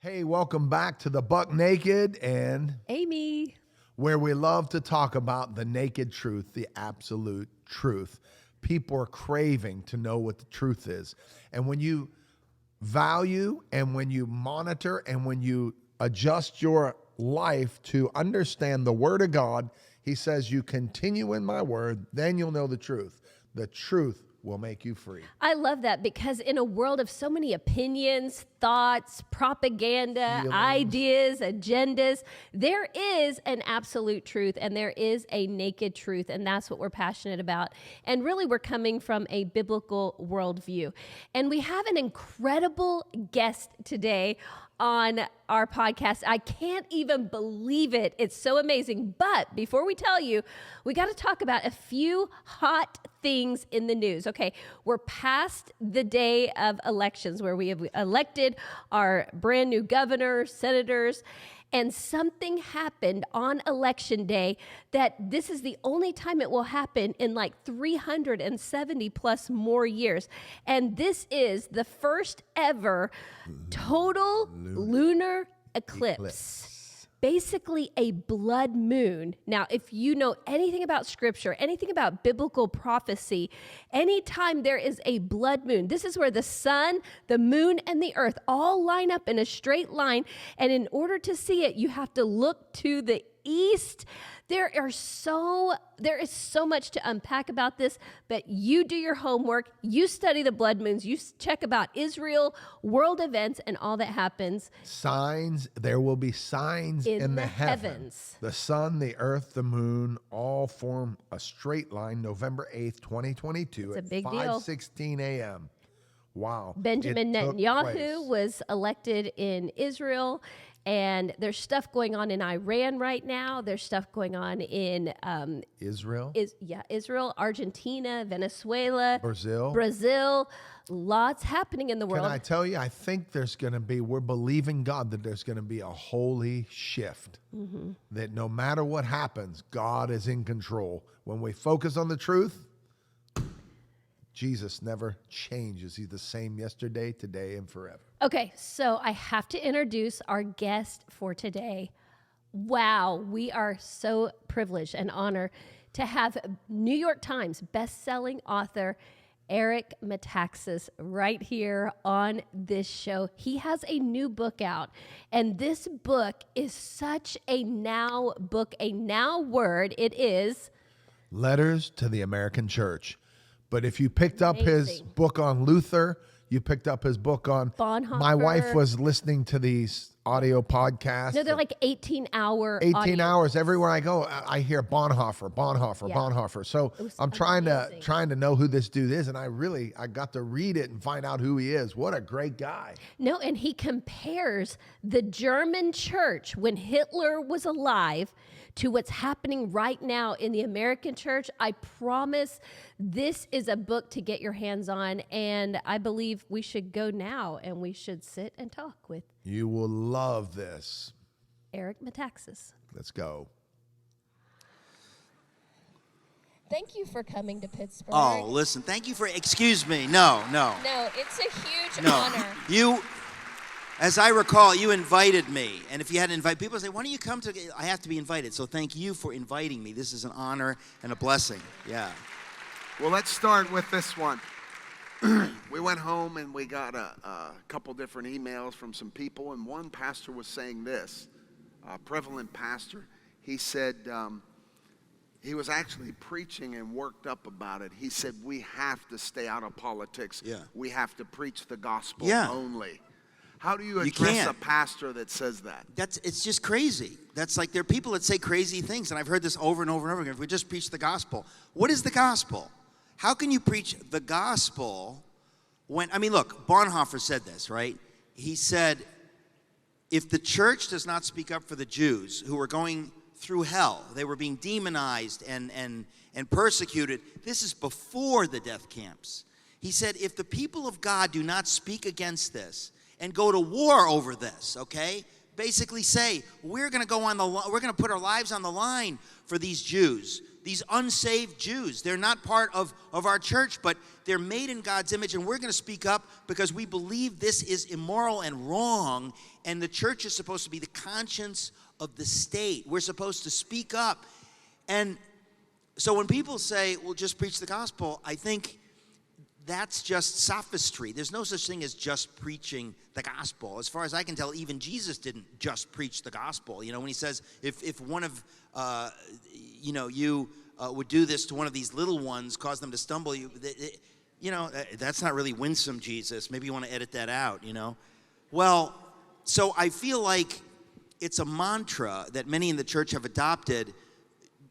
Hey, welcome back to the Buck Naked and Amy, where we love to talk about the naked truth, the absolute truth. People are craving to know what the truth is. And when you value and when you monitor and when you adjust your life to understand the Word of God, He says, you continue in my word, then you'll know the truth. The truth will make you free. I love that because in a world of so many opinions, thoughts, propaganda, ideas, agendas, there is an absolute truth and there is a naked truth, and that's what we're passionate about. And really, we're coming from a biblical worldview. And we have an incredible guest today on our podcast. I can't even believe it. It's so amazing. But before we tell you, we got to talk about a few hot things in the news. Okay, we're past the day of elections where we have elected our brand new governor, senators, and something happened on election day that this is the only time it will happen in like 370 plus more years. And this is the first ever total lunar eclipse. Basically a blood moon. Now, if you know anything about scripture, anything about biblical prophecy, anytime there is a blood moon, this is where the sun, the moon, and the earth all line up in a straight line. And in order to see it, you have to look to the east. There is so much to unpack about this, but you do your homework, you study the blood moons, you check about Israel, world events, and all that happens. Signs, there will be signs in the heavens. The sun, the earth, the moon, all form a straight line November 8th, 2022 It's a at big 5:16 a.m. Wow. Benjamin Netanyahu was elected in Israel. And there's stuff going on in Iran right now. There's stuff going on in Israel, Israel, Argentina, Venezuela, Brazil. Lots happening in the world. Can I tell you? I think we're believing God that there's going to be a holy shift. Mm-hmm. That no matter what happens, God is in control. When we focus on the truth, Jesus never changes. He's the same yesterday, today, and forever. Okay, so I have to introduce our guest for today. Wow, we are so privileged and honored to have New York Times bestselling author Eric Metaxas right here on this show. He has a new book out, and this book is such a now book, a now word. It is Letters to the American Church. But if you picked up his book on Luther, you picked up his book on Bonhoeffer. My wife was listening to these audio podcasts. No, they're like 18-hour 18 hours. Everywhere I go, I hear Bonhoeffer. So I'm trying to know who this dude is, and I got to read it and find out who he is. What a great guy. No, and he compares the German church when Hitler was alive to what's happening right now in the American church. I promise this is a book to get your hands on, and I believe we should go now and we should sit and talk with You will love this. Eric Metaxas. Let's go. Thank you for coming to Pittsburgh. Oh, listen, thank you for, excuse me, no. No, it's a huge honor. As I recall, you invited me, and if you hadn't invited, people say, why don't you come to, I have to be invited, so thank you for inviting me. This is an honor and a blessing, yeah. Well, let's start with this one. We went home and we got a couple different emails from some people, and one pastor was saying this, a prevalent pastor. He said, he was actually preaching and worked up about it. He said, we have to stay out of politics. Yeah. We have to preach the gospel only. How do you address a pastor that says that? It's just crazy. That's like, there are people that say crazy things, and I've heard this over and over and over again. If we just preach the gospel. What is the gospel? How can you preach the gospel when, look, Bonhoeffer said this, right? He said, if the church does not speak up for the Jews who were going through hell, they were being demonized and persecuted, this is before the death camps. He said, if the people of God do not speak against this and go to war over this, okay? Basically say, we're going to put our lives on the line for these Jews. these unsaved Jews. They're not part of our church, but they're made in God's image, and we're going to speak up because we believe this is immoral and wrong, and the church is supposed to be the conscience of the state. We're supposed to speak up. And so when people say, well, just preach the gospel, I think that's just sophistry. There's no such thing as just preaching the gospel. As far as I can tell, even Jesus didn't just preach the gospel. You know, when he says, if one of, you would do this to one of these little ones, cause them to stumble, that's not really winsome, Jesus. Maybe you want to edit that out, Well, so I feel like it's a mantra that many in the church have adopted,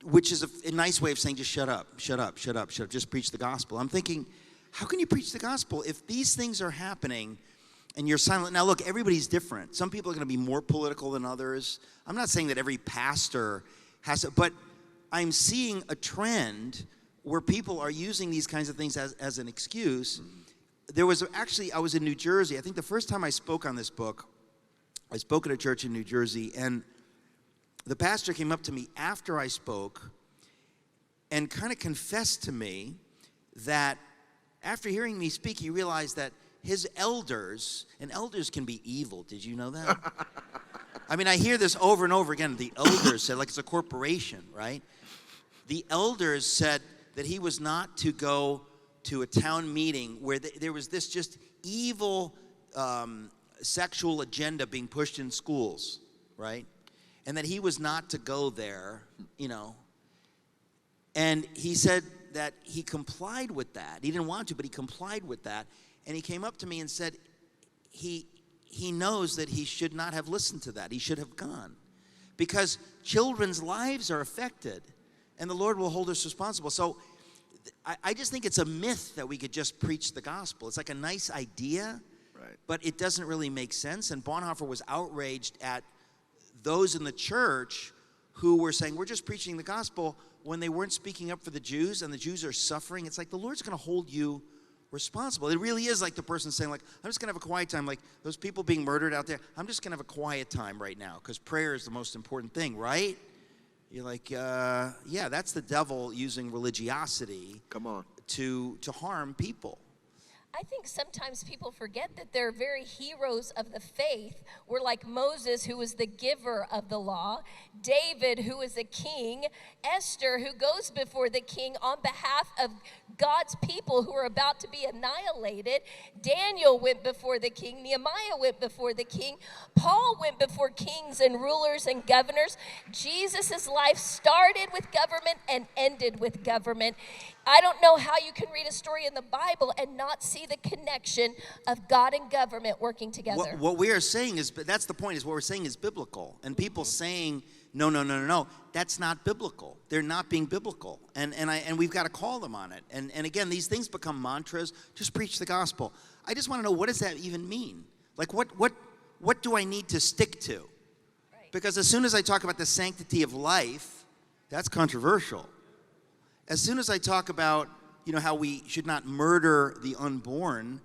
which is a nice way of saying just shut up, just preach the gospel. I'm thinking, how can you preach the gospel if these things are happening and you're silent? Now, look, everybody's different. Some people are going to be more political than others. I'm not saying that every pastor has to, but I'm seeing a trend where people are using these kinds of things as an excuse. I was in New Jersey. I think the first time I spoke on this book, I spoke at a church in New Jersey, and the pastor came up to me after I spoke and kind of confessed to me that after hearing me speak, he realized that his elders, and elders can be evil. Did you know that? I mean, I hear this over and over again. The elders said, like it's a corporation, right? The elders said that he was not to go to a town meeting where there was this just evil sexual agenda being pushed in schools, right? And that he was not to go there, And he said that he complied with that. He didn't want to, but he complied with that. And he came up to me and said he knows that he should not have listened to that. He should have gone. Because children's lives are affected, and the Lord will hold us responsible. So I just think it's a myth that we could just preach the gospel. It's like a nice idea, right, but it doesn't really make sense. And Bonhoeffer was outraged at those in the church who were saying, we're just preaching the gospel, when they weren't speaking up for the Jews, and the Jews are suffering. It's like the Lord's going to hold you responsible. It really is like the person saying, like, I'm just going to have a quiet time. Like those people being murdered out there, I'm just going to have a quiet time right now because prayer is the most important thing, right? You're like, yeah, that's the devil using religiosity to harm people. I think sometimes people forget that they're very heroes of the faith. We're like Moses, who was the giver of the law, David, who is a king, Esther, who goes before the king on behalf of God's people who are about to be annihilated. Daniel went before the king. Nehemiah went before the king. Paul went before kings and rulers and governors. Jesus' life started with government and ended with government. I don't know how you can read a story in the Bible and not see the connection of God and government working together. What we are saying is, but that's the point, is what we're saying is biblical. And people saying, no, that's not biblical. They're not being biblical. And we've got to call them on it. And again, these things become mantras. Just preach the gospel. I just want to know, what does that even mean? Like, what do I need to stick to? Right. Because as soon as I talk about the sanctity of life, that's controversial. As soon as I talk about, how we should not murder the unborn,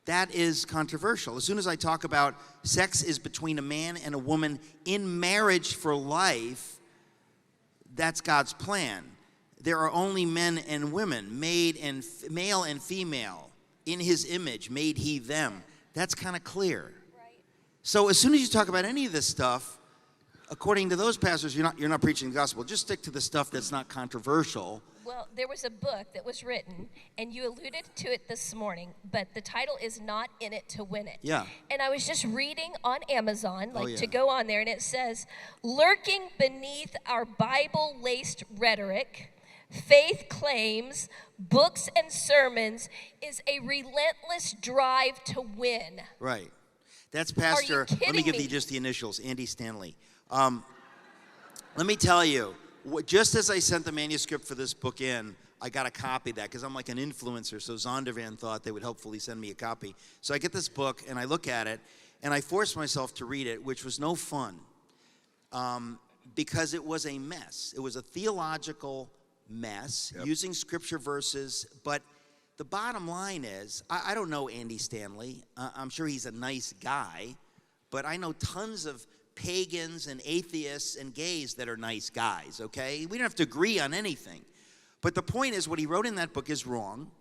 that is controversial. As soon as I talk about sex is between a man and a woman in marriage for life, that's God's plan. There are only men and women, male and female, in his image, made he them. That's kind of clear. Right. So as soon as you talk about any of this stuff, according to those pastors, you're not preaching the gospel. Just stick to the stuff that's not controversial. Well, there was a book that was written, and you alluded to it this morning, but the title is Not In It to Win It. Yeah. And I was just reading on Amazon, to go on there, and it says, lurking beneath our Bible-laced rhetoric, faith claims, books and sermons is a relentless drive to win. Right. That's Pastor, let me give me? you just the initials, Andy Stanley. Let me tell you, just as I sent the manuscript for this book in, I got a copy of that because I'm like an influencer, so Zondervan thought they would helpfully send me a copy. So I get this book, and I look at it, and I forced myself to read it, which was no fun because it was a mess. It was a theological mess, using scripture verses, but the bottom line is, I don't know Andy Stanley. I'm sure he's a nice guy, but I know tons of pagans and atheists and gays that are nice guys, okay? We don't have to agree on anything. But the point is, what he wrote in that book is wrong,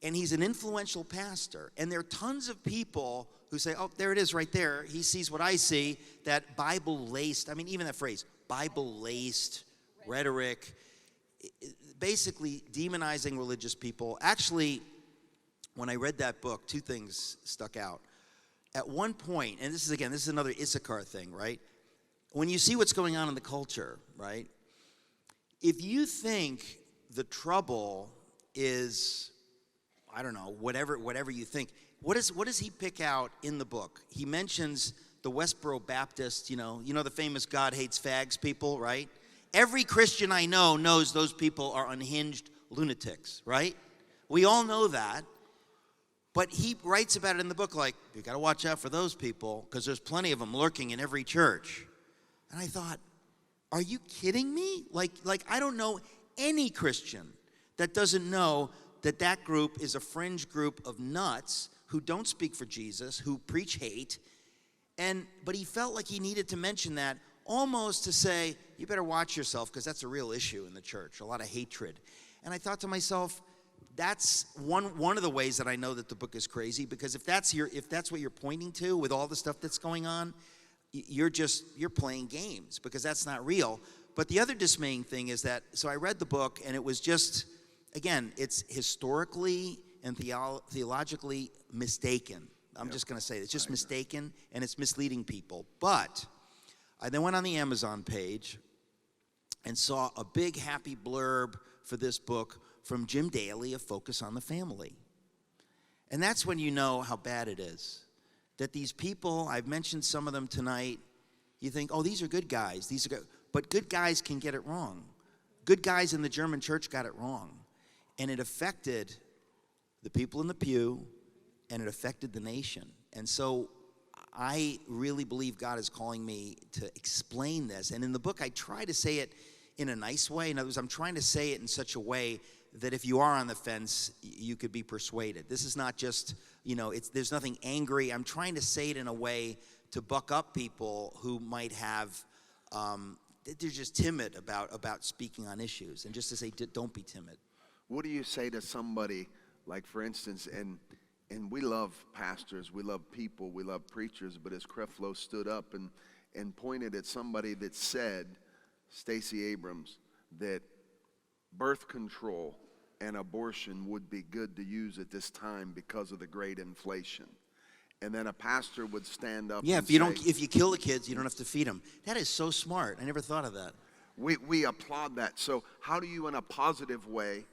and he's an influential pastor. And there are tons of people who say, oh, there it is right there. He sees what I see, that Bible-laced, I mean, even that phrase, Bible-laced rhetoric, basically demonizing religious people. Actually, when I read that book, two things stuck out. At one point, and this is another Issachar thing, right? When you see what's going on in the culture, right? If you think the trouble is, I don't know, whatever you think, what does he pick out in the book? He mentions the Westboro Baptist, you know the famous God hates fags people, right? Every Christian I know knows those people are unhinged lunatics, right? We all know that. But he writes about it in the book like, you got to watch out for those people because there's plenty of them lurking in every church. And I thought, are you kidding me? Like I don't know any Christian that doesn't know that group is a fringe group of nuts who don't speak for Jesus, who preach hate. But he felt like he needed to mention that almost to say, you better watch yourself because that's a real issue in the church, a lot of hatred. And I thought to myself, that's one of the ways that I know that the book is crazy, because if that's what you're pointing to with all the stuff that's going on, you're playing games, because that's not real. But the other dismaying thing is that, so I read the book, and it was just, again, it's historically and theologically mistaken. I'm just going to say it. It's just mistaken, and it's misleading people. But I then went on the Amazon page and saw a big happy blurb for this book from Jim Daly of Focus on the Family. And that's when you know how bad it is. That these people, I've mentioned some of them tonight, you think, oh, these are good guys. These are good. But good guys can get it wrong. Good guys in the German church got it wrong. And it affected the people in the pew, and it affected the nation. And so I really believe God is calling me to explain this. And in the book, I try to say it in a nice way. In other words, I'm trying to say it in such a way that if you are on the fence, you could be persuaded. This is not just, there's nothing angry. I'm trying to say it in a way to buck up people who might have, they're just timid about speaking on issues, and just to say, don't be timid. What do you say to somebody, like for instance, and we love pastors, we love people, we love preachers, but as Creflo stood up and pointed at somebody that said, Stacey Abrams, that birth control and abortion would be good to use at this time because of the great inflation. And then a pastor would stand up and say, if you kill the kids, you don't have to feed them. That is so smart. I never thought of that. We applaud that. So how do you, in a positive way,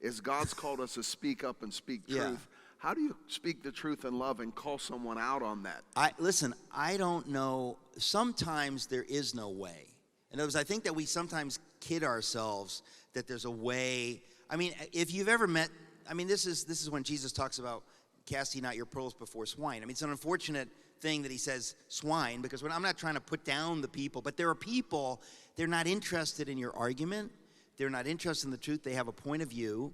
as God's called us to speak up and speak truth, how do you speak the truth in love and call someone out on that? I don't know. Sometimes there is no way. In other words, I think that we sometimes kid ourselves that there's a way. I mean, if you've ever met, this is when Jesus talks about casting out your pearls before swine. I mean, it's an unfortunate thing that he says swine, because I'm not trying to put down the people, but there are people, they're not interested in your argument. They're not interested in the truth. They have a point of view.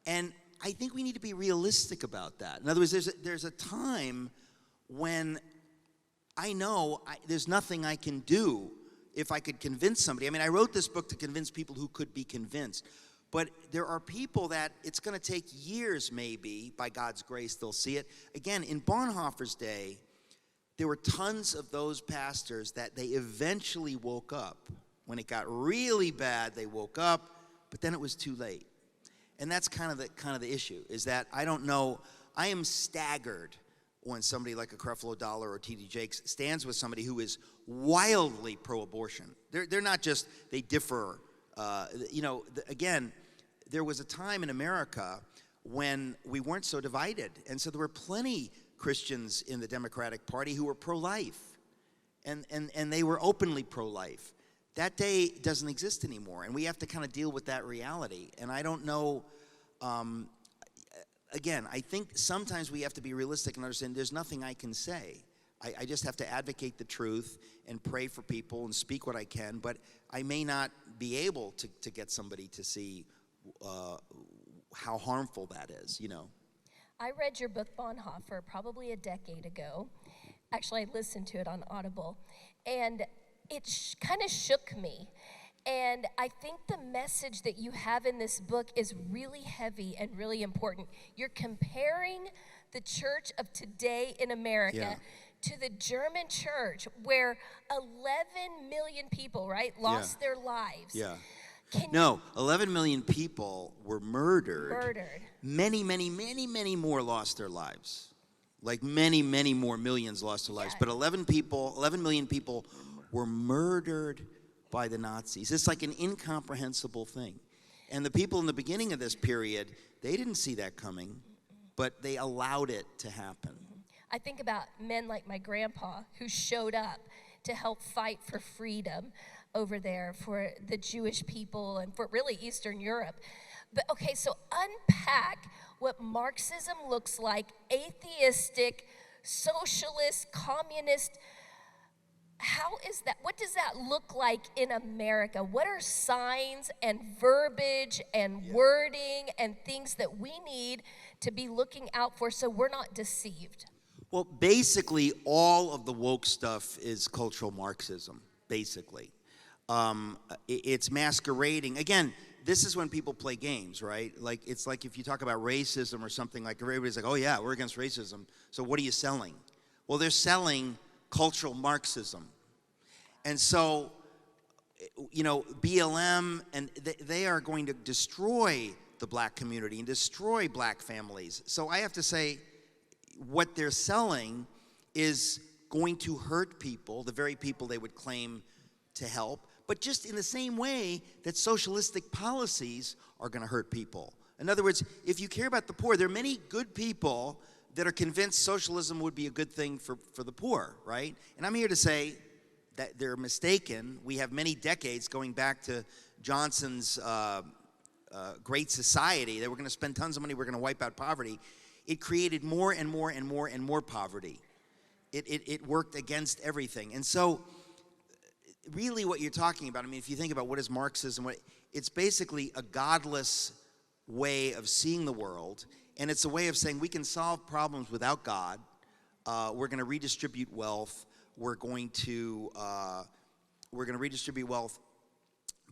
And I think we need to be realistic about that. In other words, there's a time when I know there's nothing I can do if I could convince somebody. I mean, I wrote this book to convince people who could be convinced. But there are people that it's going to take years, maybe, by God's grace, they'll see it. Again, in Bonhoeffer's day, there were tons of those pastors that they eventually woke up. When it got really bad, they woke up, but then it was too late. And that's kind of the issue, is that I don't know. I am staggered when somebody like a Creflo Dollar or T.D. Jakes stands with somebody who is wildly pro-abortion. They're not just, they differ. Again, there was a time in America when we weren't so divided. And so there were plenty Christians in the Democratic Party who were pro-life. And they were openly pro-life. That day doesn't exist anymore. And we have to kind of deal with that reality. And I don't know, again, I think sometimes we have to be realistic and understand there's nothing I can say. I just have to advocate the truth and pray for people and speak what I can, but I may not be able to get somebody to see how harmful that is, I read your book, Bonhoeffer, probably a decade ago, Actually, I listened to it on Audible, and it kind of shook me. And I think the message that you have in this book is really heavy and really important. You're comparing the church of today in America to the German church, where 11 million people, right, lost their lives. Yeah. No, 11 million people were murdered. Many, many, many, many more lost their lives. Like many, many more millions lost their lives. But 11 million people were murdered by the Nazis. It's like an incomprehensible thing. And the people in the beginning of this period, they didn't see that coming, but they allowed it to happen. I think about men like my grandpa who showed up to help fight for freedom over there for the Jewish people and for really Eastern Europe. But okay, so unpack what Marxism looks like, atheistic, socialist, communist. How is that? What does that look like in America? What are signs and verbiage and wording and things that we need to be looking out for so we're not deceived? Well, basically, all of the woke stuff is cultural Marxism, basically. It's masquerading. Again, this is when people play games, right? Like, it's like if you talk about racism or something, like everybody's like, oh yeah, we're against racism. So what are you selling? Well, they're selling cultural Marxism. And so, you know, BLM, and they are going to destroy the black community and destroy black families. So I have to say, what they're selling is going to hurt people, the very people they would claim to help, but just in the same way that socialistic policies are going to hurt people. In other words, if you care about the poor, there are many good people that are convinced socialism would be a good thing for the poor, right? And I'm here to say that they're mistaken. We have many decades going back to Johnson's Great Society that we're going to spend tons of money, we're going to wipe out poverty. It created more and more and more and more poverty. It worked against everything. And so really what you're talking about, I mean, if you think about what is Marxism, it's basically a godless way of seeing the world, and it's a way of saying we can solve problems without God. We're going to redistribute wealth. We're going to redistribute wealth,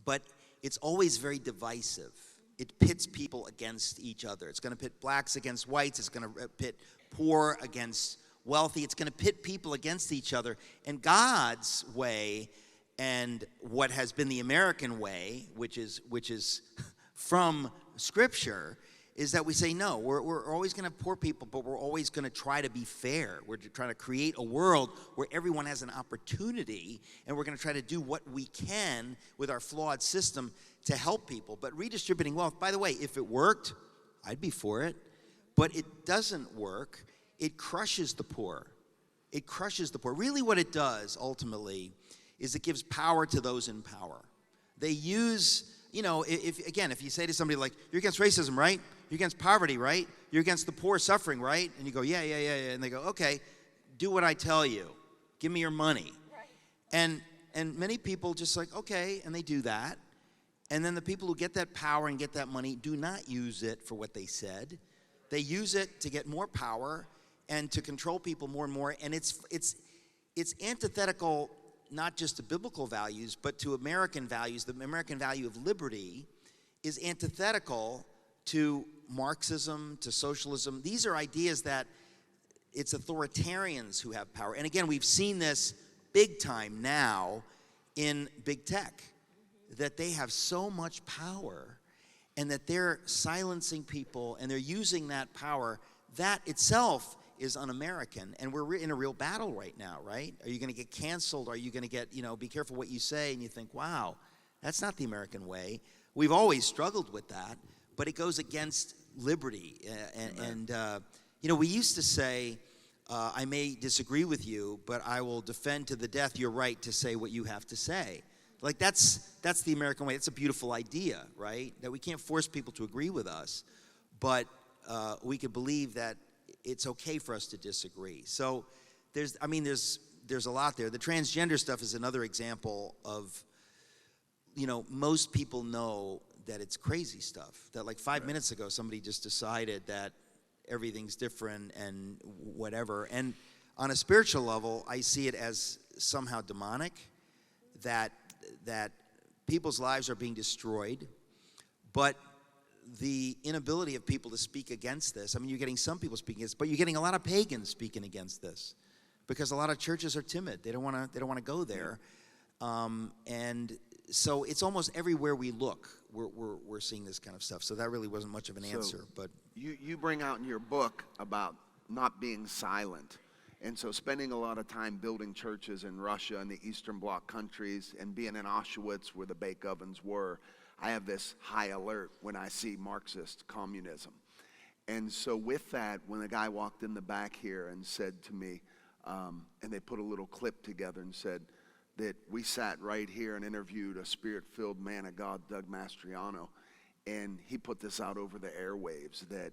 but it's always very divisive. It pits people against each other. It's going to pit blacks against whites. It's going to pit poor against wealthy. It's going to pit people against each other. And God's way, and what has been the American way, which is from Scripture, is that we say, no, we're always going to have poor people, but we're always going to try to be fair. We're trying to create a world where everyone has an opportunity, and we're going to try to do what we can with our flawed system to help people. But redistributing wealth, by the way, if it worked, I'd be for it. But it doesn't work. It crushes the poor. It crushes the poor. Really what it does, ultimately, is it gives power to those in power. They use, you know, if you say to somebody like, you're against racism, right? You're against poverty, right? You're against the poor suffering, right? And you go, yeah. And they go, okay, do what I tell you. Give me your money. Right. And many people just like, okay, and they do that. And then the people who get that power and get that money do not use it for what they said. They use it to get more power and to control people more and more. And it's antithetical not just to biblical values, but to American values. The American value of liberty is antithetical to Marxism, to socialism. These are ideas that it's authoritarians who have power. And again, we've seen this big time now in big tech, that they have so much power and that they're silencing people and they're using that power. That itself is un-American, and we're in a real battle right now, right? Are you going to get canceled? Are you going to get, be careful what you say? And you think, wow, that's not the American way. We've always struggled with that, but it goes against liberty. We used to say, I may disagree with you, but I will defend to the death your right to say what you have to say. Like, that's the American way. It's a beautiful idea, right? That we can't force people to agree with us, but we could believe that it's okay for us to disagree. So there's a lot there. The transgender stuff is another example of, most people know that it's crazy stuff. That like 5 minutes ago, somebody just decided that everything's different and whatever. And On a spiritual level, I see it as somehow demonic, that people's lives are being destroyed, but the inability of people to speak against this. I mean, you're getting some people speaking against, but you're getting a lot of pagans speaking against this, because a lot of churches are timid. They don't want to go there, and so it's almost everywhere we look, we're seeing this kind of stuff. So that really wasn't much of an answer. But you bring out in your book about not being silent. And so spending a lot of time building churches in Russia and the Eastern Bloc countries and being in Auschwitz where the bake ovens were, I have this high alert when I see Marxist communism. And so with that, when a guy walked in the back here and said to me, and they put a little clip together and said that we sat right here and interviewed a spirit-filled man of God, Doug Mastriano, and he put this out over the airwaves that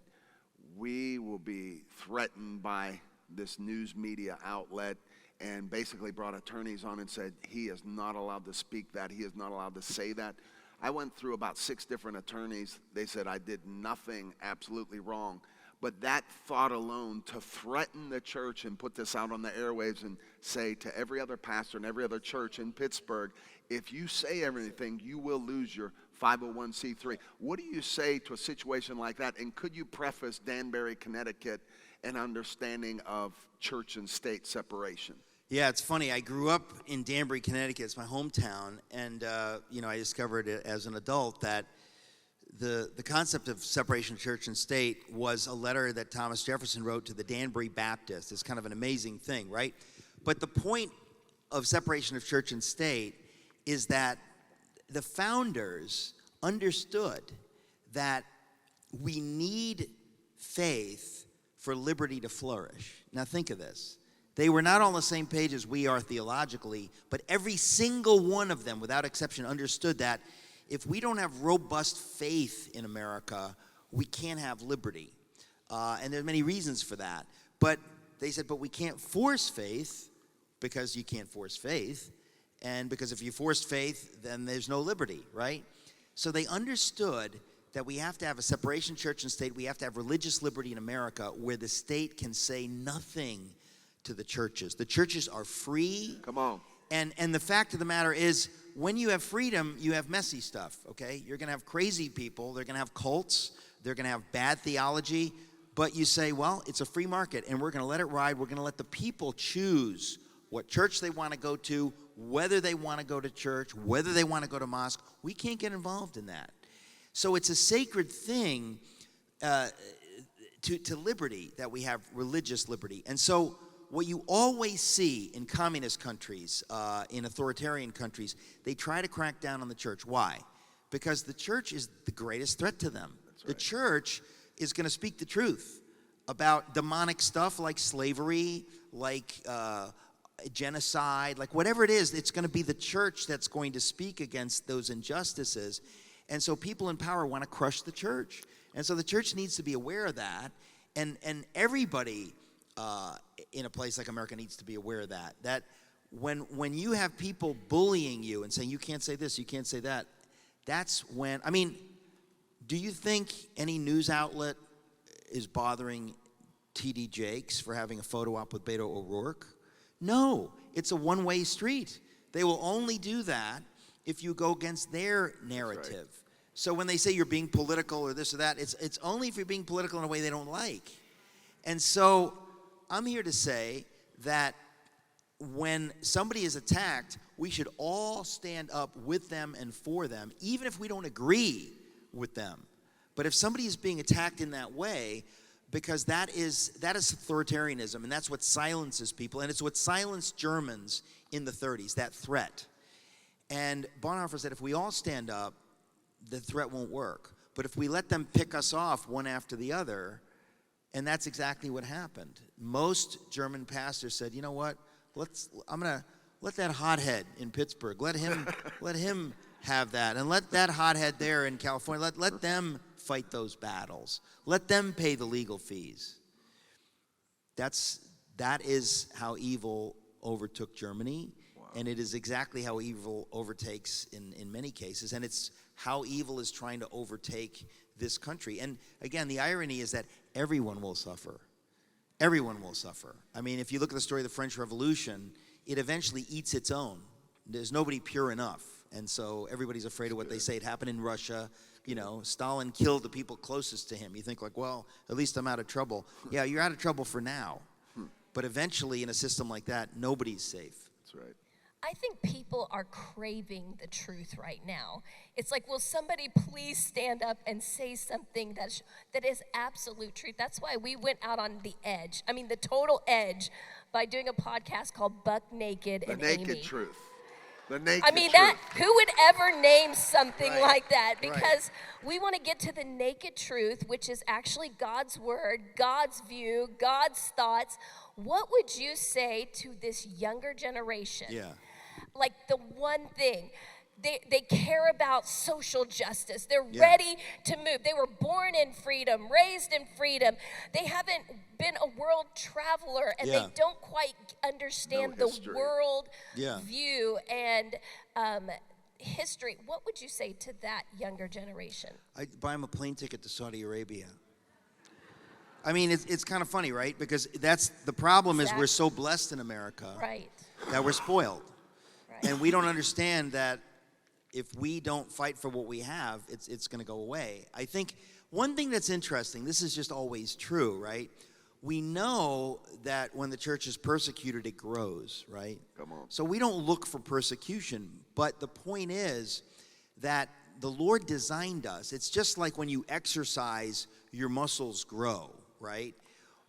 we will be threatened by this news media outlet, and basically brought attorneys on and said he is not allowed to speak that, he is not allowed to say that. I went through about 6 different attorneys. They said I did nothing absolutely wrong. But that thought alone, to threaten the church and put this out on the airwaves and say to every other pastor and every other church in Pittsburgh, if you say everything, you will lose your 501c3. What do you say to a situation like that? And could you preface Danbury, Connecticut, an understanding of church and state separation? yeah, it's funny. I grew up in Danbury, Connecticut. It's my hometown, and I discovered it as an adult that the concept of separation of church and state was a letter that Thomas Jefferson wrote to the Danbury Baptists. It's kind of an amazing thing, right? But the point of separation of church and state is that the founders understood that we need faith for liberty to flourish. Now think of this. They were not on the same page as we are theologically, but every single one of them, without exception, understood that if we don't have robust faith in America, we can't have liberty. And there's many reasons for that. But they said, but we can't force faith, because you can't force faith. And because if you force faith, then there's no liberty, right? So they understood that we have to have a separation of church and state. We have to have religious liberty in America where the state can say nothing to the churches. The churches are free. Come on. And the fact of the matter is, when you have freedom, you have messy stuff, okay? You're going to have crazy people. They're going to have cults. They're going to have bad theology. But you say, well, it's a free market, and we're going to let it ride. We're going to let the people choose what church they want to go to, whether they want to go to church, whether they want to go to mosque. We can't get involved in that. So it's a sacred thing to liberty, that we have religious liberty. And so what you always see in communist countries, in authoritarian countries, they try to crack down on the church. Why? Because the church is the greatest threat to them. Right. The church is going to speak the truth about demonic stuff like slavery, like genocide, like whatever it is. It's going to be the church that's going to speak against those injustices. And so people in power want to crush the church. And so the church needs to be aware of that. And everybody in a place like America needs to be aware of that. That when you have people bullying you and saying, you can't say this, you can't say that, that's when, I mean, do you think any news outlet is bothering T.D. Jakes for having a photo op with Beto O'Rourke? No, it's a one-way street. They will only do that if you go against their narrative. Right. So when they say you're being political or this or that, it's only if you're being political in a way they don't like. And so I'm here to say that when somebody is attacked, we should all stand up with them and for them, even if we don't agree with them. But if somebody is being attacked in that way, because that is authoritarianism, and that's what silences people, and it's what silenced Germans in the 30s, that threat. And Bonhoeffer said if we all stand up, the threat won't work. But if we let them pick us off one after the other, and that's exactly what happened. Most German pastors said, you know what, I'm going to let that hothead in Pittsburgh, let him have that, and let that hothead there in California, let them fight those battles. Let them pay the legal fees. That is how evil overtook Germany, wow. And it is exactly how evil overtakes in many cases, and it's how evil is trying to overtake this country. And again, the irony is that everyone will suffer. everyone will suffer. I mean, if you look at the story of the French Revolution, it eventually eats its own. There's nobody pure enough. And so everybody's afraid of what they say. It happened in Russia. You know, Stalin killed the people closest to him. You think like, well, at least I'm out of trouble. Yeah, you're out of trouble for now. But eventually in a system like that, nobody's safe. That's right. I think people are craving the truth right now. It's like, will somebody please stand up and say something that is absolute truth? That's why we went out on the edge. I mean, the total edge by doing a podcast called Buck Naked and Amy. The naked truth. The naked I mean, truth. who would ever name something Right. like that? Right. Because we want to get to the naked truth, which is actually God's word, God's view, God's thoughts. What would you say to this younger generation? Yeah. Like the one thing, they care about social justice. They're Yeah. ready to move. They were born in freedom, raised in freedom. They haven't been a world traveler, and Yeah. they don't quite understand No the history. world Yeah. view and history. What would you say to that younger generation? I'd buy them a plane ticket to Saudi Arabia. I mean, it's kind of funny, right? Because that's the problem is we're so blessed in America Right. that we're spoiled. Right. And we don't understand that if we don't fight for what we have, it's going to go away. I think one thing that's interesting, this is just always true, right? We know that when the church is persecuted, it grows, right? Come on. So we don't look for persecution, but the point is that the Lord designed us. It's just like when you exercise, your muscles grow, right?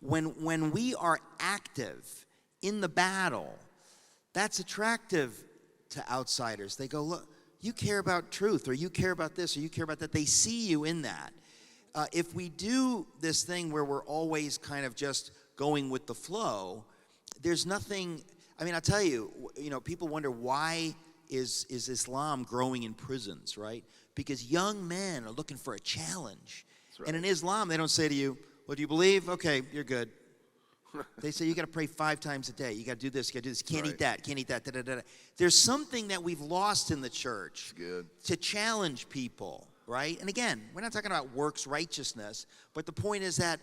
When we are active in the battle, that's attractive to outsiders. They go, look, you care about truth, or you care about this, or you care about that. They see you in that. If we do this thing where we're always kind of just going with the flow, there's nothing. I mean, I'll tell you, people wonder why is Islam growing in prisons, right? Because young men are looking for a challenge. Right. And in Islam, they don't say to you, well, do you believe? Okay, you're good. They say you got to pray 5 times a day. You got to do this. You got to do this. Can't eat that. Can't eat that. Da, da, da, da. There's something that we've lost in the church to challenge people, right? And again, we're not talking about works righteousness, but the point is that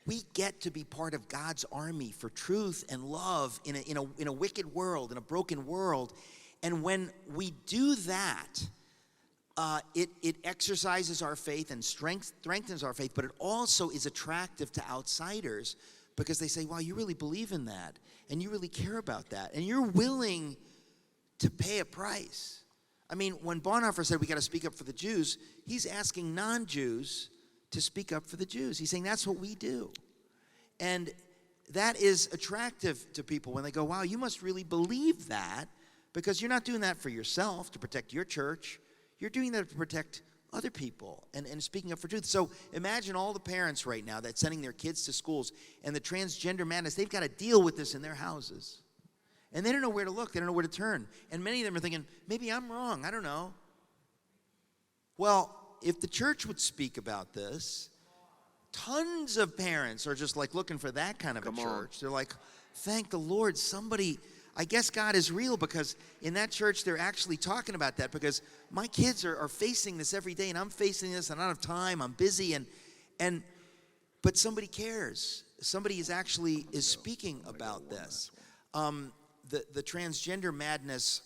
we get to be part of God's army for truth and love in a wicked world, in a broken world. And when we do that, it exercises our faith and strengthens our faith, but it also is attractive to outsiders because they say, wow, you really believe in that, and you really care about that, and you're willing to pay a price. I mean, when Bonhoeffer said we got to speak up for the Jews, he's asking non-Jews to speak up for the Jews. He's saying that's what we do. And that is attractive to people when they go, wow, you must really believe that, because you're not doing that for yourself to protect your church. You're doing that to protect other people and speaking up for truth. So imagine all the parents right now that's sending their kids to schools and the transgender madness. They've got to deal with this in their houses. And they don't know where to look. They don't know where to turn. And many of them are thinking, maybe I'm wrong. I don't know. Well, if the church would speak about this, tons of parents are just like looking for that kind of a church. They're like, thank the Lord, somebody... I guess God is real, because in that church they're actually talking about that, because my kids are facing this every day, and I'm facing this, and I don't have time, I'm busy, but somebody cares. Somebody is speaking about this. The transgender madness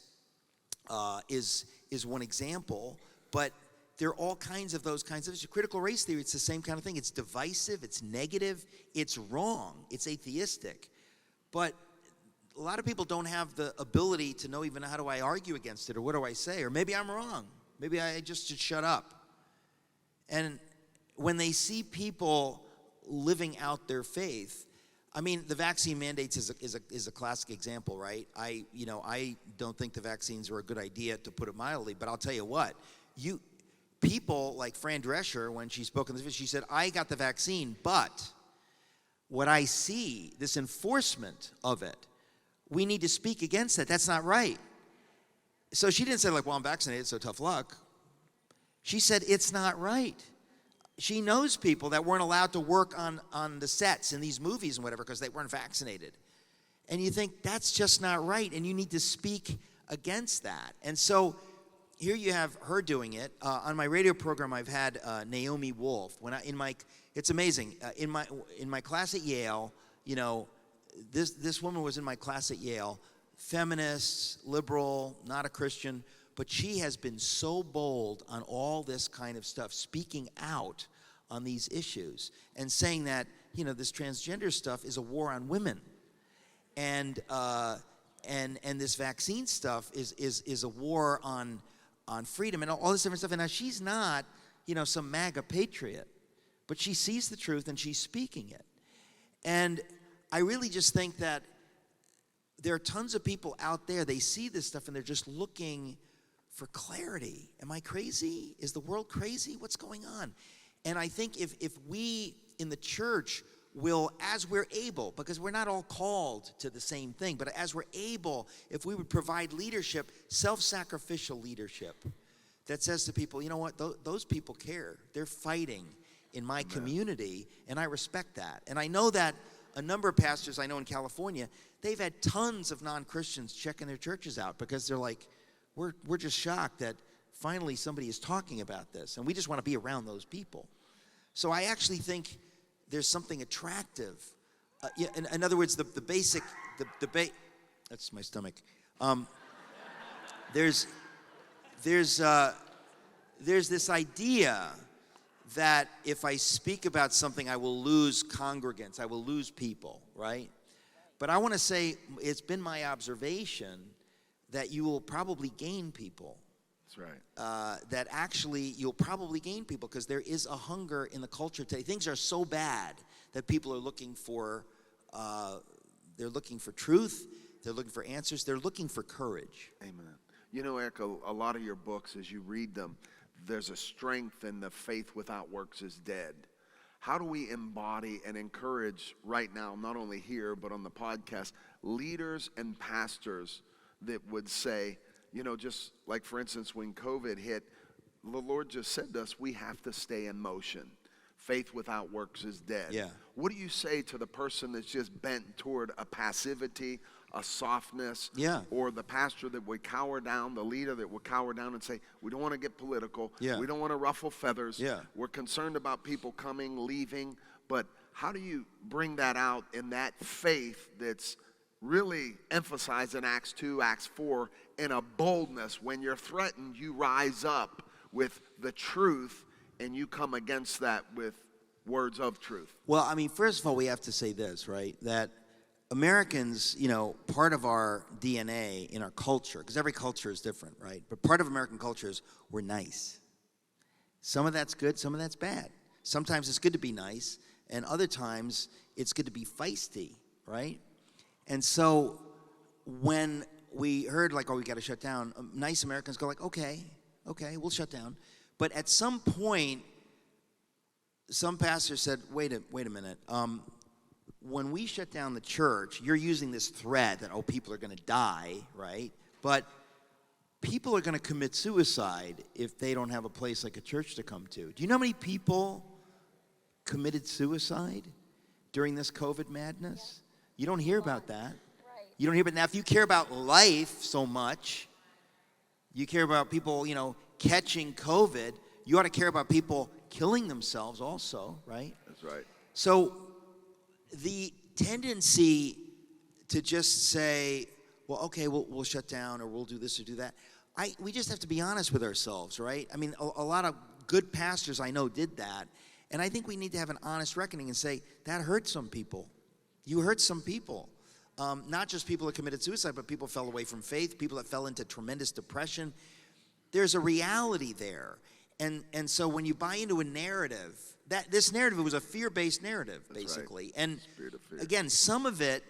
is one example, but there are all kinds of those kinds of issues. Critical race theory, it's the same kind of thing. It's divisive, it's negative, it's wrong, it's atheistic. But a lot of people don't have the ability to know even how do I argue against it, or what do I say, or maybe I'm wrong. Maybe I just should shut up. And when they see people living out their faith, I mean, the vaccine mandates is a classic example, right? I don't think the vaccines are a good idea, to put it mildly, but I'll tell you what, people like Fran Drescher, when she spoke in this video, she said, I got the vaccine, but what I see, this enforcement of it, we need to speak against that. That's not right. So she didn't say like, well, I'm vaccinated, so tough luck. She said, it's not right. She knows people that weren't allowed to work on the sets in these movies and whatever because they weren't vaccinated. And you think, that's just not right, and you need to speak against that. And so here you have her doing it. On my radio program, I've had Naomi Wolf. It's amazing. In my class at Yale, this woman was in my class at Yale, feminist, liberal, not a Christian, but she has been so bold on all this kind of stuff, speaking out on these issues and saying that, this transgender stuff is a war on women. And this vaccine stuff is a war on freedom and all this different stuff. And now she's not, some MAGA patriot, but she sees the truth and she's speaking it. And I really just think that there are tons of people out there, they see this stuff and they're just looking for clarity. Am I crazy? Is the world crazy? What's going on? And I think if we in the church will, as we're able, because we're not all called to the same thing, but as we're able, if we would provide leadership, self-sacrificial leadership, that says to people, you know what, those people care. They're fighting in my community, and I respect that. And I know that a number of pastors I know in California, they've had tons of non-Christians checking their churches out because they're like, we're just shocked that finally somebody is talking about this, and we just want to be around those people. So I actually think there's something attractive. In other words, the basic, that's my stomach. There's this idea that if I speak about something, I will lose congregants, I will lose people, right? But I want to say it's been my observation that you will probably gain people. That's right. That actually you'll probably gain people because there is a hunger in the culture today. Things are so bad that people are looking for, they're looking for truth, they're looking for answers, they're looking for courage. Amen. Eric, a lot of your books, as you read them, there's a strength in the faith without works is dead. How do we embody and encourage right now, not only here, but on the podcast, leaders and pastors that would say, just like, for instance, when COVID hit, the Lord just said to us, we have to stay in motion. Faith without works is dead. Yeah. What do you say to the person that's just bent toward a passivity, a softness, or the pastor that would cower down, the leader that would cower down and say, we don't want to get political, we don't want to ruffle feathers, we're concerned about people coming, leaving, but how do you bring that out in that faith that's really emphasized in Acts 2, Acts 4, in a boldness? When you're threatened, you rise up with the truth and you come against that with words of truth. Well, I mean, first of all, we have to say this, right? That Americans, part of our DNA in our culture, because every culture is different, right? But part of American culture is we're nice. Some of that's good, some of that's bad. Sometimes it's good to be nice, and other times it's good to be feisty, right? And so when we heard, like, we got to shut down, nice Americans go like, okay, we'll shut down. But at some point, some pastor said, wait a minute. When we shut down the church, you're using this threat that, people are going to die, right? But people are going to commit suicide if they don't have a place like a church to come to. Do you know how many people committed suicide during this COVID madness? You don't hear about that. Right. You don't hear about now. If you care about life so much, you care about people, catching COVID, you ought to care about people killing themselves also, right? That's right. So the tendency to just say, well, okay, we'll shut down or we'll do this or do that, we just have to be honest with ourselves, right? I mean, a lot of good pastors I know did that, and I think we need to have an honest reckoning and say, that hurt some people. You hurt some people. Not just people that committed suicide, but people fell away from faith, people that fell into tremendous depression. There's a reality there. And so when you buy into a narrative, this narrative was a fear-based narrative, basically. Right. And again, some of it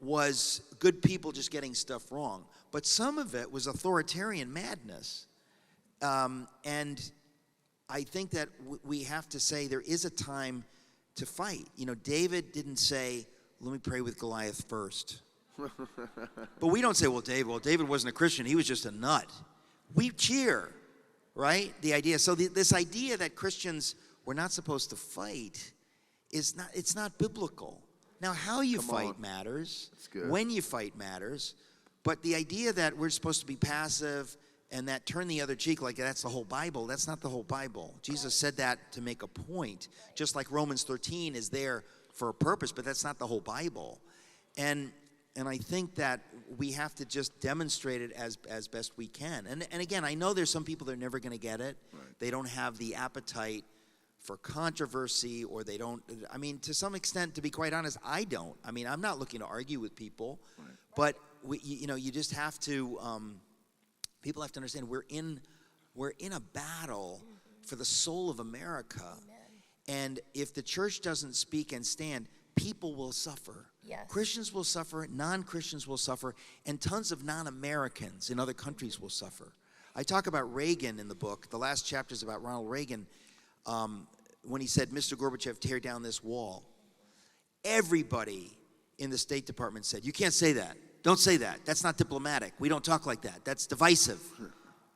was good people just getting stuff wrong, but some of it was authoritarian madness. And I think that we have to say there is a time to fight. David didn't say, let me pray with Goliath first. But we don't say, David wasn't a Christian, he was just a nut. We cheer, right? The idea. So this idea that Christians were not supposed to fight it's not biblical. Now, how you fight matters. When you fight matters. But the idea that we're supposed to be passive and that turn the other cheek like that's the whole Bible, that's not the whole Bible. Jesus said that to make a point. Just like Romans 13 is there for a purpose, but that's not the whole Bible. And I think that we have to just demonstrate it as best we can. And again, I know there's some people that are never going to get it. Right. They don't have the appetite for controversy, or they don't, I mean, to some extent, to be quite honest, I don't. I mean, I'm not looking to argue with people, right. But you just have to, people have to understand we're in a battle for the soul of America. Amen. And if the church doesn't speak and stand, people will suffer. Yes. Christians will suffer, non-Christians will suffer, and tons of non-Americans in other countries will suffer. I talk about Reagan in the book. The last chapter is about Ronald Reagan. When he said, Mr. Gorbachev, tear down this wall. Everybody in the State Department said, you can't say that. Don't say that. That's not diplomatic. We don't talk like that. That's divisive,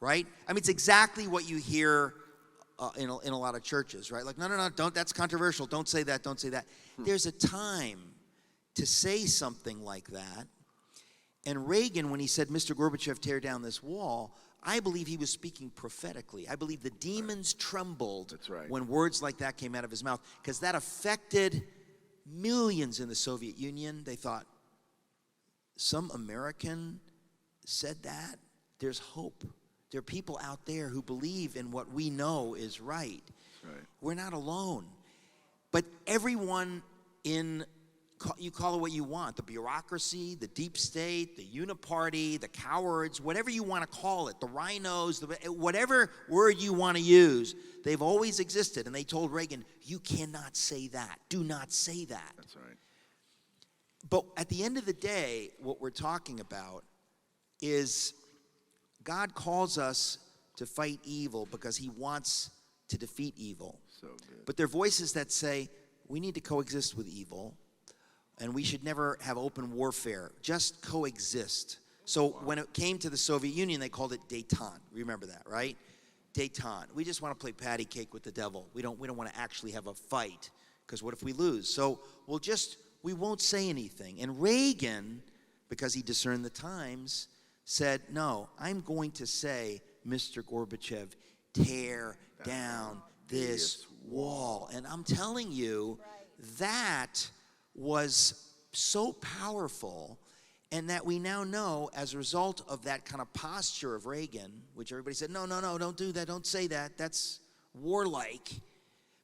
right? I mean, it's exactly what you hear in a lot of churches, right? Like, no, don't. That's controversial. Don't say that. Don't say that. There's a time to say something like that. And Reagan, when he said, Mr. Gorbachev, tear down this wall, I believe he was speaking prophetically. I believe the demons trembled when words like that came out of his mouth, because that affected millions in the Soviet Union. They thought, some American said that? There's hope. There are people out there who believe in what we know is right. We're not alone. But everyone you call it what you want, the bureaucracy, the deep state, the uniparty, the cowards, whatever you want to call it, the rhinos, whatever word you want to use, they've always existed. And they told Reagan, you cannot say that. Do not say that. That's right. But at the end of the day, what we're talking about is God calls us to fight evil because he wants to defeat evil. So good. But there are voices that say we need to coexist with evil, and we should never have open warfare, just coexist. So when it came to the Soviet Union, they called it détente. Remember that, right? Détente. We just want to play patty cake with the devil. We don't want to actually have a fight, because what if we lose? So we won't say anything. And Reagan, because he discerned the times, said, no, I'm going to say, Mr. Gorbachev, tear down this wall. And I'm telling you, that was so powerful, and that we now know as a result of that kind of posture of Reagan, which everybody said, no, don't do that, don't say that, that's warlike.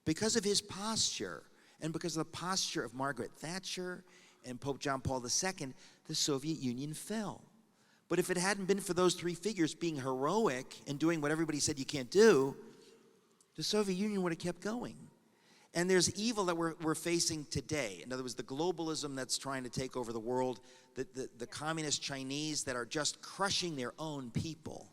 Because of his posture, and because of the posture of Margaret Thatcher and Pope John Paul II, the Soviet Union fell. But if it hadn't been for those three figures being heroic and doing what everybody said you can't do, the Soviet Union would have kept going. And there's evil that we're facing today. In other words, the globalism that's trying to take over the world, the communist Chinese that are just crushing their own people.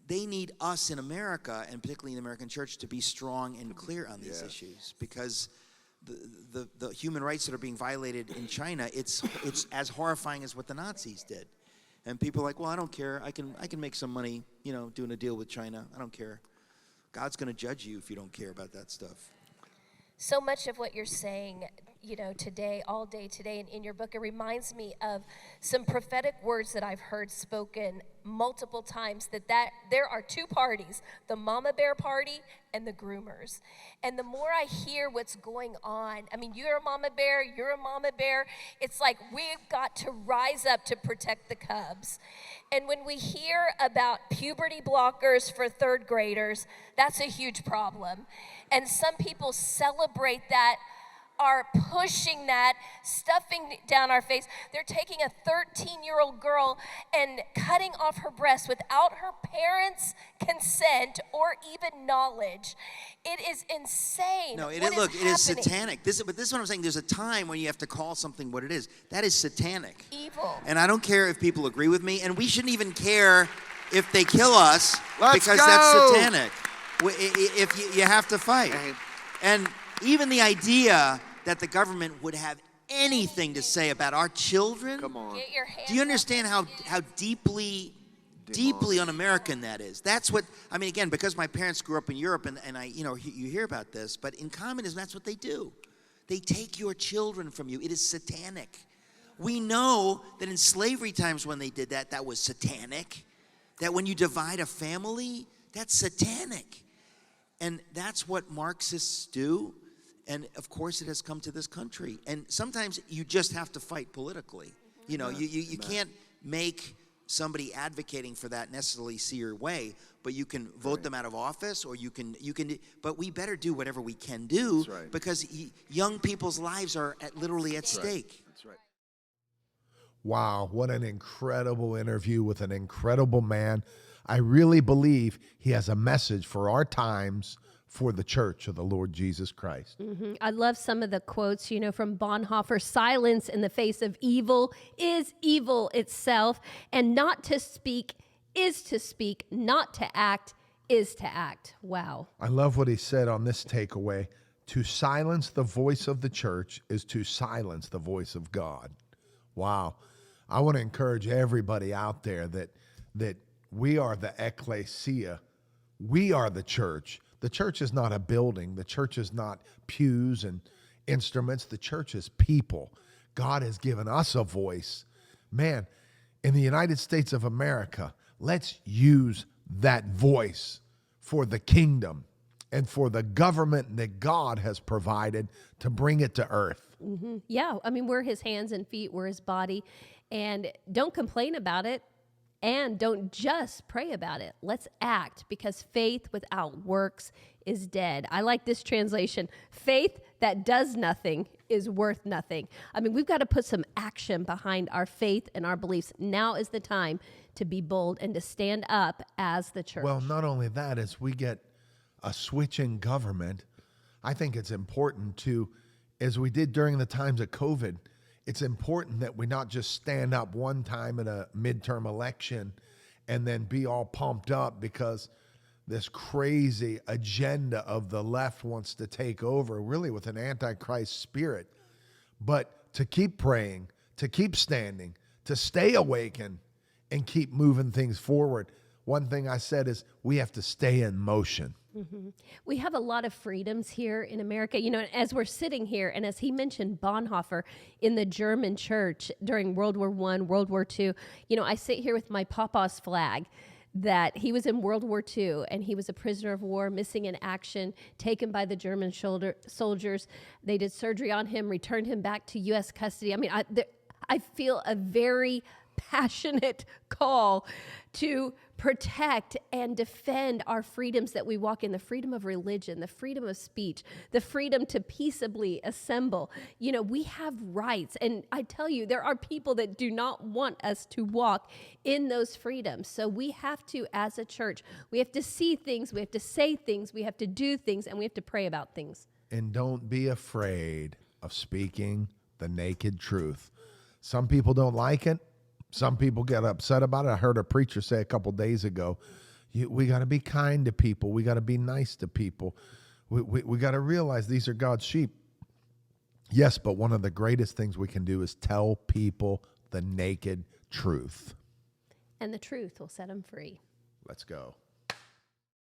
They need us in America, and particularly in the American church, to be strong and clear on these issues, because the human rights that are being violated in China, it's as horrifying as what the Nazis did. And people are like, well, I don't care. I can make some money, doing a deal with China. I don't care. God's going to judge you if you don't care about that stuff. So much of what you're saying, today, all day today, and in your book, it reminds me of some prophetic words that I've heard spoken multiple times, that there are two parties, the mama bear party and the groomers. And the more I hear what's going on, I mean, you're a mama bear, it's like we've got to rise up to protect the cubs. And when we hear about puberty blockers for third graders, that's a huge problem. And some people celebrate that, are pushing that, stuffing down our face. They're taking a 13-year-old girl and cutting off her breast without her parents' consent or even knowledge. It is insane. No, it is satanic. But this is what I'm saying. There's a time when you have to call something what it is. That is satanic. Evil. And I don't care if people agree with me, and we shouldn't even care if they kill us, Let's because go. that's satanic. If you have to fight. And even the idea that the government would have anything to say about our children. Come on. Get your hands Do you understand how deeply un-American that is? That's what, I mean, again, because my parents grew up in Europe, and you hear about this, but in communism, that's what they do. They take your children from you. It is satanic. We know that in slavery times when they did that, that was satanic. That when you divide a family, that's satanic. And that's what Marxists do. And of course it has come to this country. And sometimes you just have to fight politically. You know, you can't make somebody advocating for that necessarily see your way, but you can vote them out of office, or you can, but we better do whatever we can do, because young people's lives are literally at stake. That's right. Wow, what an incredible interview with an incredible man. I really believe he has a message for our times, for the church of the Lord Jesus Christ. I love some of the quotes, from Bonhoeffer. Silence in the face of evil is evil itself, and not to speak is to speak, not to act is to act. Wow. I love what he said on this takeaway. To silence the voice of the church is to silence the voice of God. Wow. I want to encourage everybody out there that we are the ecclesia. We are the church. The church is not a building. The church is not pews and instruments. The church is people. God has given us a voice. Man, in the United States of America, let's use that voice for the kingdom and for the government that God has provided to bring it to earth. Yeah, I mean, we're his hands and feet, we're his body, and don't complain about it. And don't just pray about it. Let's act, because faith without works is dead. I like this translation. Faith that does nothing is worth nothing. I mean, we've got to put some action behind our faith and our beliefs. Now is the time to be bold and to stand up as the church. Well, not only that, as we get a switch in government, I think it's important to, as we did during the times of COVID, it's important that we not just stand up one time in a midterm election and then be all pumped up because this crazy agenda of the left wants to take over, really with an antichrist spirit. But to keep praying, to keep standing, to stay awakened and keep moving things forward. One thing I said is we have to stay in motion. We have a lot of freedoms here in America. As we're sitting here, and as he mentioned Bonhoeffer in the German church during World War I, World War II, I sit here with my papa's flag that he was in World War II and he was a prisoner of war, missing in action, taken by the German soldiers. They did surgery on him, returned him back to U.S. custody. I mean, I feel a very passionate call to protect and defend our freedoms that we walk in, the freedom of religion, the freedom of speech, the freedom to peaceably assemble. We have rights. And I tell you, there are people that do not want us to walk in those freedoms. So we have to, as a church, we have to see things, we have to say things, we have to do things, and we have to pray about things. And don't be afraid of speaking the naked truth. Some people don't like it. Some people get upset about it. I heard a preacher say a couple days ago, we got to be kind to people. We got to be nice to people. We got to realize these are God's sheep. Yes, but one of the greatest things we can do is tell people the naked truth. And the truth will set them free. Let's go.